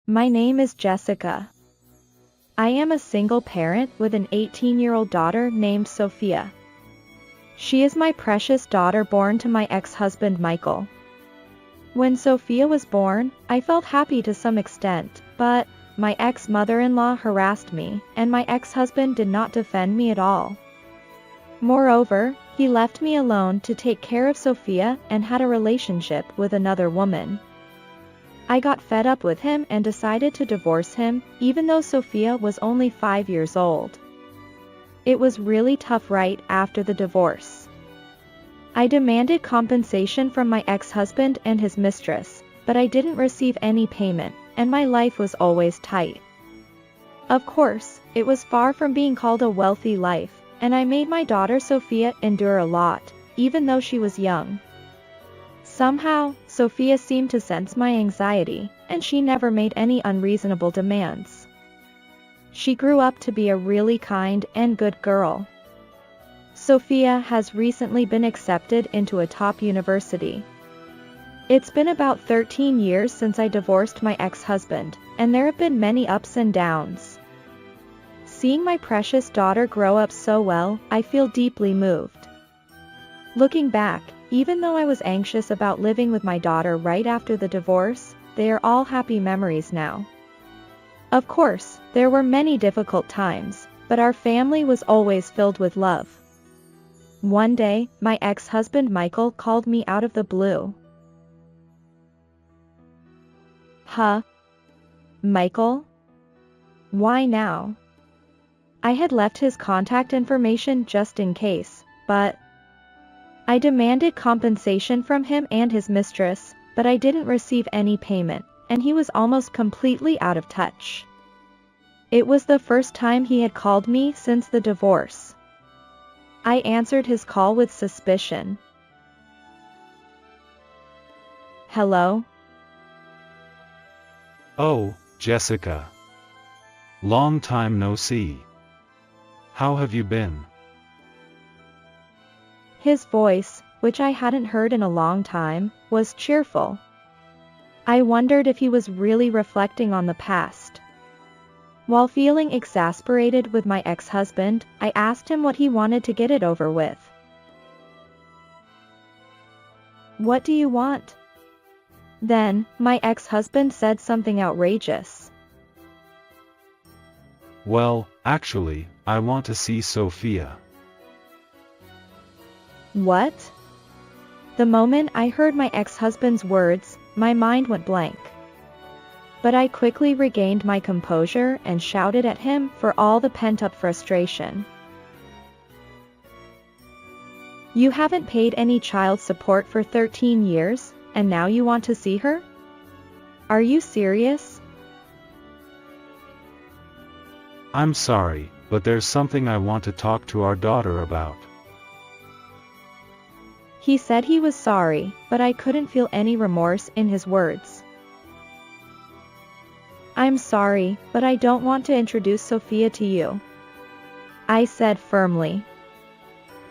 My name is Jessica. I am a single parent with an 18-year-old daughter named Sophia. She is my precious daughter born to my ex-husband Michael. When Sophia was born, I felt happy to some extent, but my ex-mother-in-law harassed me, and my ex-husband did not defend me at all. Moreover, he left me alone to take care of Sophia and had a relationship with another woman. I got fed up with him and decided to divorce him, even though Sophia was only 5 years old. It was really tough right after the divorce. I demanded compensation from my ex-husband and his mistress, but I didn't receive any payment, and my life was always tight. Of course, it was far from being called a wealthy life, and I made my daughter Sophia endure a lot, even though she was young. Somehow, Sophia seemed to sense my anxiety, and she never made any unreasonable demands. She grew up to be a really kind and good girl. Sophia has recently been accepted into a top university. It's been about 13 years since I divorced my ex-husband, and there have been many ups and downs. Seeing my precious daughter grow up so well, I feel deeply moved. Looking back, even though I was anxious about living with my daughter right after the divorce, they are all happy memories now. Of course, there were many difficult times, but our family was always filled with love. One day, my ex-husband Michael called me out of the blue. Huh? Michael? Why now? I had left his contact information just in case, but I demanded compensation from him and his mistress, but I didn't receive any payment, and he was almost completely out of touch. It was the first time he had called me since the divorce. I answered his call with suspicion. Hello? Oh, Jessica. Long time no see. How have you been? His voice, which I hadn't heard in a long time, was cheerful. I wondered if he was really reflecting on the past. While feeling exasperated with my ex-husband, I asked him what he wanted to get it over with. What do you want? Then, my ex-husband said something outrageous. Well, actually, I want to see Sophia. What? The moment I heard my ex-husband's words, my mind went blank. But I quickly regained my composure and shouted at him for all the pent-up frustration. You haven't paid any child support for 13 years, and now you want to see her? Are you serious? I'm sorry, but there's something I want to talk to our daughter about. He said he was sorry, but I couldn't feel any remorse in his words. I'm sorry, but I don't want to introduce Sophia to you, I said firmly.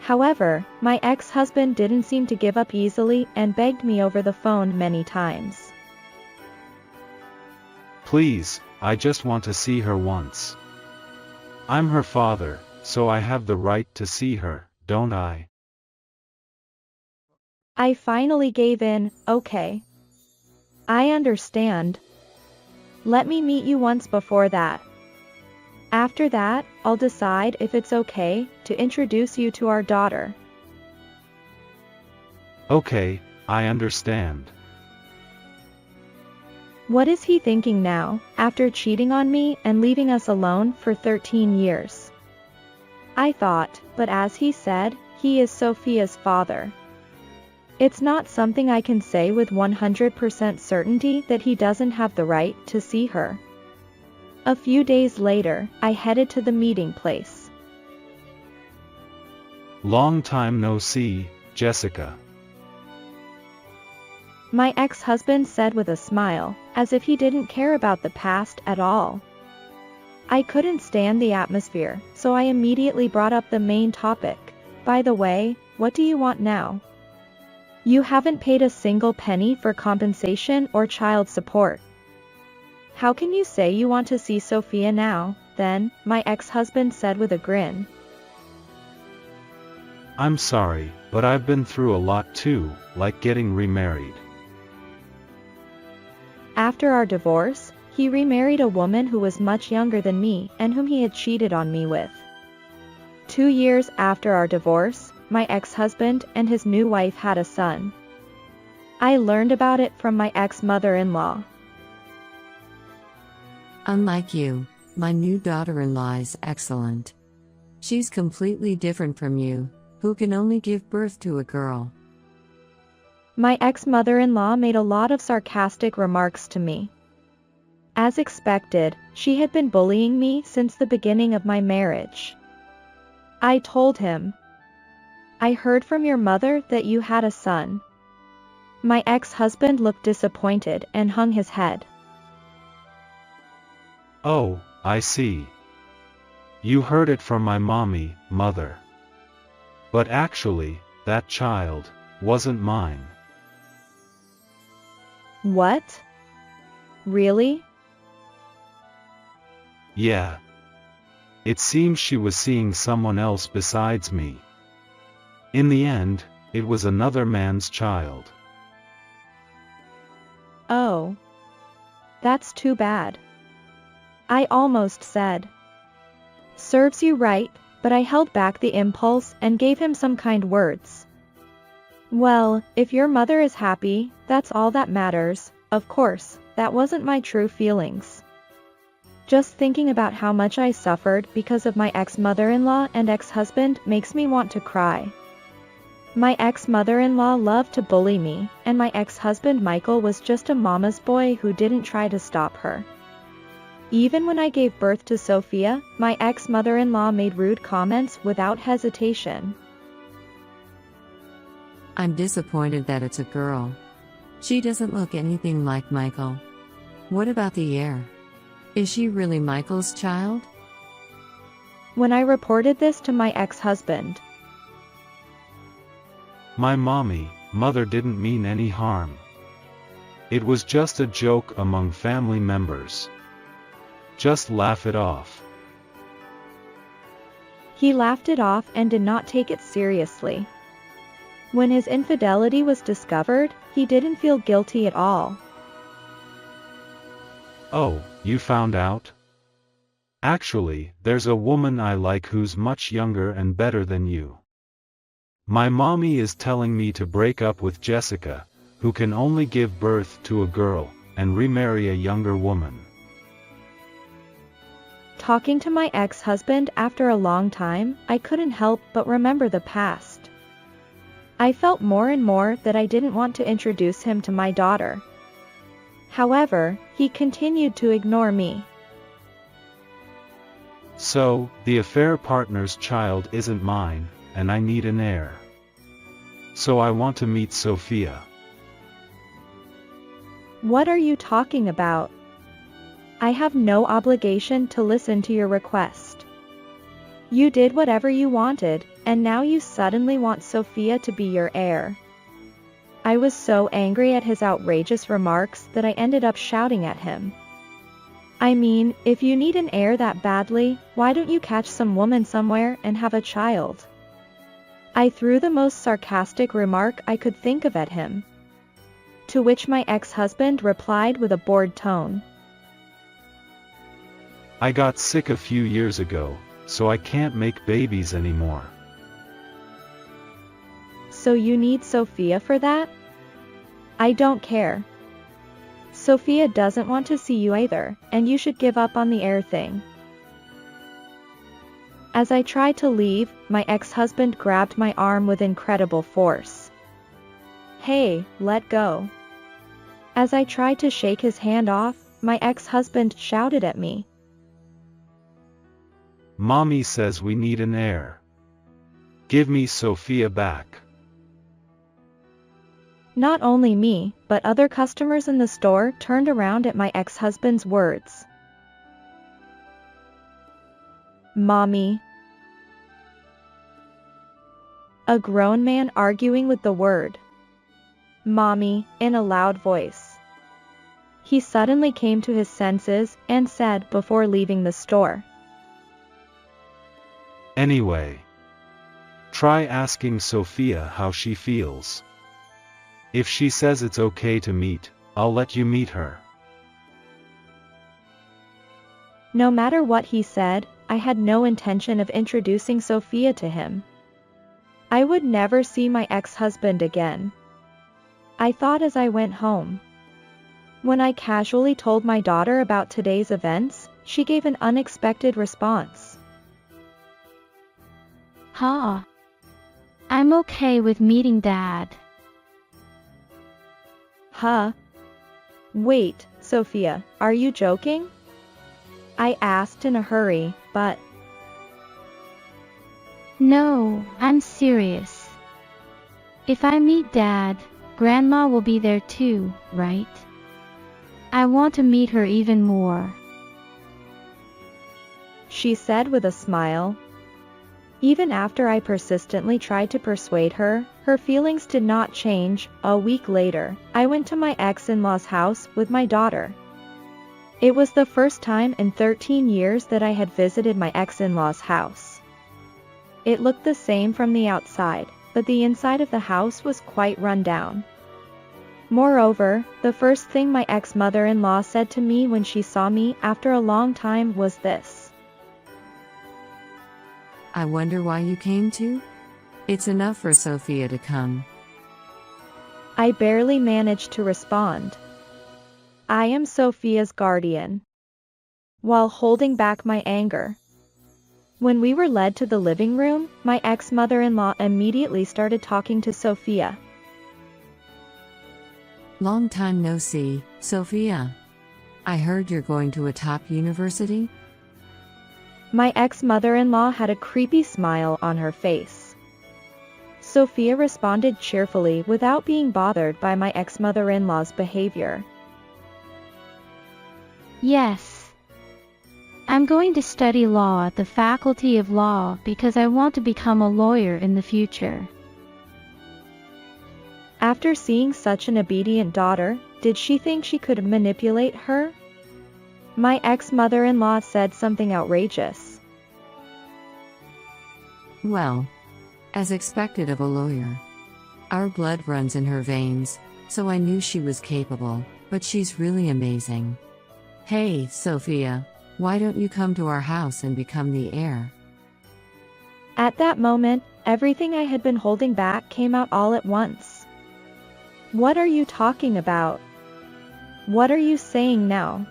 However, my ex-husband didn't seem to give up easily and begged me over the phone many times. Please, I just want to see her once. I'm her father, so I have the right to see her, don't I? I finally gave in. Okay. I understand. Let me meet you once before that. After that, I'll decide if it's okay to introduce you to our daughter. Okay, I understand. What is he thinking now, after cheating on me and leaving us alone for 13 years? I thought, but as he said, he is Sophia's father. It's not something I can say with 100% certainty that he doesn't have the right to see her. A few days later, I headed to the meeting place. Long time no see, Jessica. My ex-husband said with a smile, as if he didn't care about the past at all. I couldn't stand the atmosphere, so I immediately brought up the main topic. By the way, what do you want now? You haven't paid a single penny for compensation or child support. How can you say you want to see Sophia now, then? My ex-husband said with a grin. I'm sorry, but I've been through a lot too, like getting remarried. After our divorce, he remarried a woman who was much younger than me and whom he had cheated on me with. 2 years after our divorce, my ex-husband and his new wife had a son. I learned about it from my ex-mother-in-law. Unlike you, my new daughter-in-law is excellent. She's completely different from you, who can only give birth to a girl. My ex-mother-in-law made a lot of sarcastic remarks to me. As expected, she had been bullying me since the beginning of my marriage. I told him, "I heard from your mother that you had a son." My ex-husband looked disappointed and hung his head. Oh, I see. You heard it from my mother. But actually, that child wasn't mine. What? Really? Yeah. It seems she was seeing someone else besides me. In the end, it was another man's child. Oh. That's too bad. I almost said, "Serves you right," but I held back the impulse and gave him some kind words. Well, if your mother is happy, that's all that matters. Of course, that wasn't my true feelings. Just thinking about how much I suffered because of my ex-mother-in-law and ex-husband makes me want to cry. My ex-mother-in-law loved to bully me, and my ex-husband Michael was just a mama's boy who didn't try to stop her. Even when I gave birth to Sophia, my ex-mother-in-law made rude comments without hesitation. I'm disappointed that it's a girl. She doesn't look anything like Michael. What about the heir? Is she really Michael's child? When I reported this to my ex-husband, My mother didn't mean any harm. It was just a joke among family members. Just laugh it off. he laughed it off and did not take it seriously. When his infidelity was discovered, he didn't feel guilty at all. Oh, you found out? Actually, there's a woman I like who's much younger and better than you. My mommy is telling me to break up with Jessica, who can only give birth to a girl, and remarry a younger woman. Talking to my ex-husband after a long time, I couldn't help but remember the past. I felt more and more that I didn't want to introduce him to my daughter. However, he continued to ignore me. So, the affair partner's child isn't mine, and I need an heir. So I want to meet Sophia. What are you talking about? I have no obligation to listen to your request. You did whatever you wanted, and now you suddenly want Sophia to be your heir. I was so angry at his outrageous remarks that I ended up shouting at him. I mean, if you need an heir that badly, why don't you catch some woman somewhere and have a child? I threw the most sarcastic remark I could think of at him. To which my ex-husband replied with a bored tone. I got sick a few years ago, so I can't make babies anymore. So you need Sophia for that? I don't care. Sophia doesn't want to see you either, and you should give up on the heir thing. As I tried to leave, my ex-husband grabbed my arm with incredible force. Hey, let go. As I tried to shake his hand off, my ex-husband shouted at me. Mommy says we need an heir. Give me Sophia back. Not only me, but other customers in the store turned around at my ex-husband's words. Mommy. A grown man arguing with the word Mommy in a loud voice. He suddenly came to his senses and said before leaving the store. Anyway, try asking Sophia how she feels. If she says it's okay to meet, I'll let you meet her. No matter what he said, I had no intention of introducing Sophia to him. I would never see my ex-husband again. I thought as I went home. When I casually told my daughter about today's events, she gave an unexpected response. "Huh. I'm okay with meeting Dad." Huh? Wait, Sophia, are you joking? I asked in a hurry, but... "No, I'm serious. If I meet Dad, Grandma will be there too, right? I want to meet her even more," she said with a smile. Even after I persistently tried to persuade her, her feelings did not change. A week later, I went to my ex-in-law's house with my daughter. It was the first time in 13 years that I had visited my ex-in-law's house. It looked the same from the outside, but the inside of the house was quite run down. Moreover, the first thing my ex-mother-in-law said to me when she saw me after a long time was this. I wonder why you came to? It's enough for Sophia to come. I barely managed to respond. I am Sophia's guardian. While holding back my anger. When we were led to the living room, my ex-mother-in-law immediately started talking to Sophia. Long time no see, Sophia. I heard you're going to a top university? My ex-mother-in-law had a creepy smile on her face. Sophia responded cheerfully without being bothered by my ex-mother-in-law's behavior. "Yes. I'm going to study law at the Faculty of Law because I want to become a lawyer in the future." After seeing such an obedient daughter, did she think she could manipulate her? My ex-mother-in-law said something outrageous. Well, as expected of a lawyer. Our blood runs in her veins, so I knew she was capable, but she's really amazing. Hey, Sophia, why don't you come to our house and become the heir? At that moment, everything I had been holding back came out all at once. What are you talking about? What are you saying now?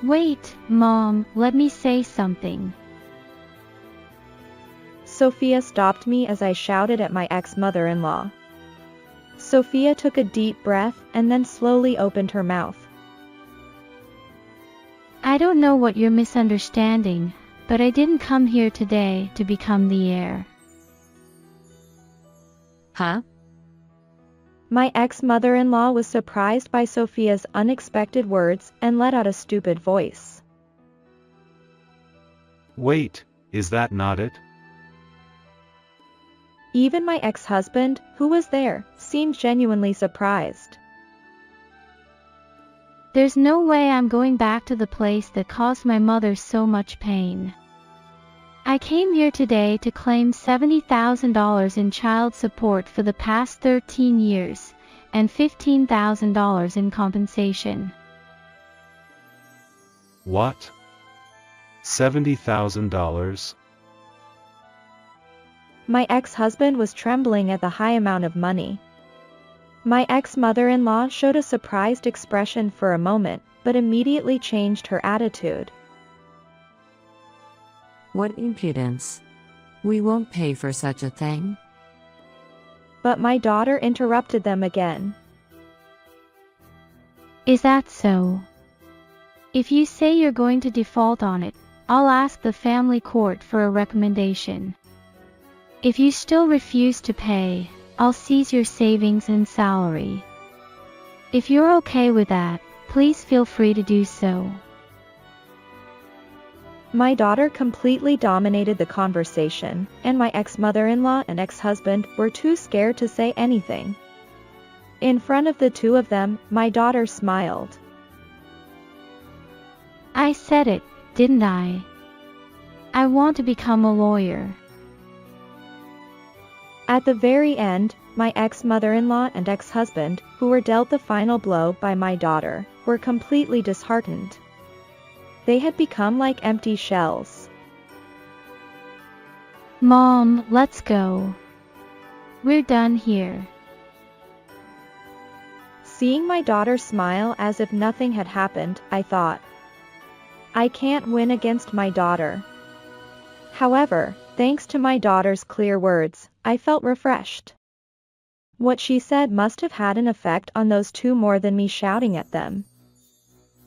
"Wait, Mom, let me say something." Sophia stopped me as I shouted at my ex-mother-in-law. Sophia took a deep breath and then slowly opened her mouth. "I don't know what you're misunderstanding, but I didn't come here today to become the heir." Huh? My ex-mother-in-law was surprised by Sophia's unexpected words and let out a stupid voice. Wait, is that not it? Even my ex-husband, who was there, seemed genuinely surprised. "There's no way I'm going back to the place that caused my mother so much pain. I came here today to claim $70,000 in child support for the past 13 years, and $15,000 in compensation." What? $70,000? My ex-husband was trembling at the high amount of money. My ex-mother-in-law showed a surprised expression for a moment, but immediately changed her attitude. What impudence. We won't pay for such a thing. But my daughter interrupted them again. "Is that so? If you say you're going to default on it, I'll ask the family court for a recommendation. If you still refuse to pay, I'll seize your savings and salary. If you're okay with that, please feel free to do so." My daughter completely dominated the conversation, and my ex-mother-in-law and ex-husband were too scared to say anything. In front of the two of them, my daughter smiled. I said it, didn't I? I want to become a lawyer. At the very end, my ex-mother-in-law and ex-husband, who were dealt the final blow by my daughter, were completely disheartened. They had become like empty shells. Mom, let's go. We're done here. Seeing my daughter smile as if nothing had happened, I thought, I can't win against my daughter. However, thanks to my daughter's clear words, I felt refreshed. What she said must have had an effect on those two more than me shouting at them.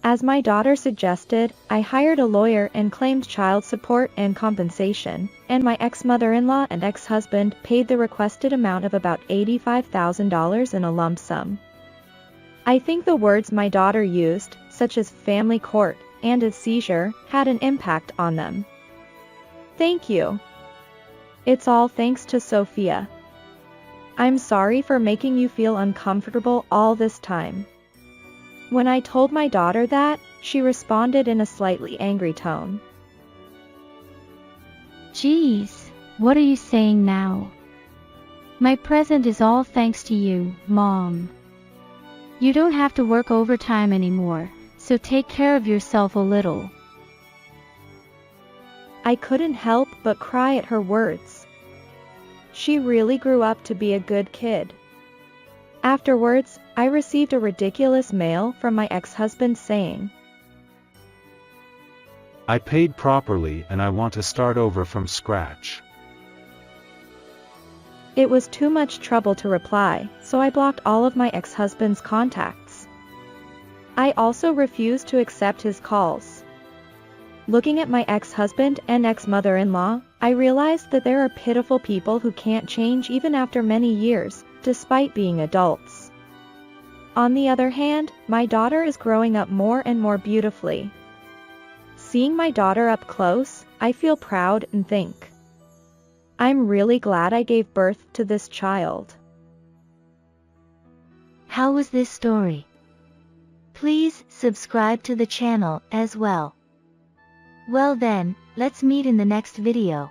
As my daughter suggested, I hired a lawyer and claimed child support and compensation, and my ex-mother-in-law and ex-husband paid the requested amount of about $85,000 in a lump sum. I think the words my daughter used, such as family court and a seizure, had an impact on them. Thank you. It's all thanks to Sophia. I'm sorry for making you feel uncomfortable all this time. When I told my daughter that, she responded in a slightly angry tone. Geez, what are you saying now? My present is all thanks to you, Mom. You don't have to work overtime anymore, so take care of yourself a little. I couldn't help but cry at her words. She really grew up to be a good kid. Afterwards, I received a ridiculous mail from my ex-husband saying, I paid properly and I want to start over from scratch. It was too much trouble to reply, so I blocked all of my ex-husband's contacts. I also refused to accept his calls. Looking at my ex-husband and ex-mother-in-law, I realized that there are pitiful people who can't change even after many years, despite being adults. On the other hand, my daughter is growing up more and more beautifully. Seeing my daughter up close, I feel proud and think, I'm really glad I gave birth to this child. How was this story? Please subscribe to the channel as well. Well then, let's meet in the next video.